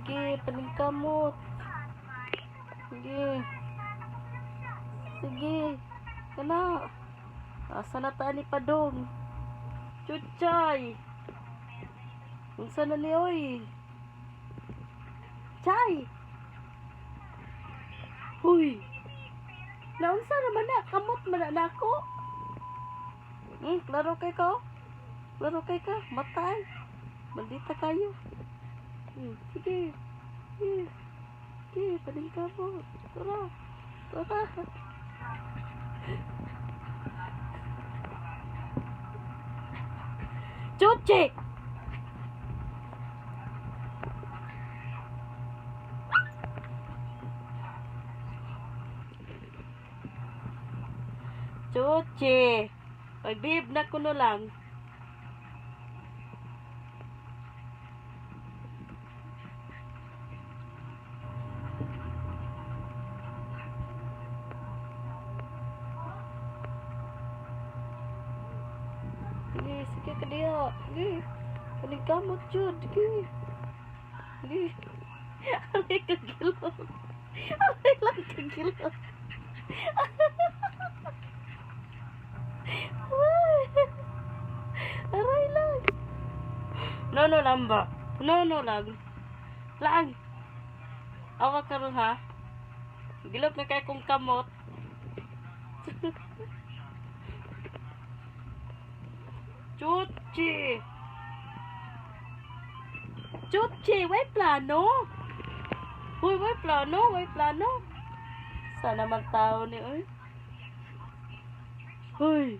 Sige, paningkamot. Sige. Sige. Kana. Asa na taan ni Padong? Chuchay. Unsa na ni oy? Chay. Huy. Naunsa naman na kamot man na ako. Klaro kay ka. Klaro kay ka. Matay. Maldita kayo. Sige. Sige. Sige, paningkamot. Tara. Tara. Chuchi! Chuchi! Pag-bib na kuno lang. Sige ka dia. Sige. Paningkamot jud. Sige. Sige. Aray kagilot. Aray lang kagilot. Aray lang. No lang ba? No lang. Lang. Awa karon ha. Gilot na kay kong kamot. Chuchi! Chuchi! Way plano! Uy, way plano! Way plano! Sana magtao ni, uy. Uy!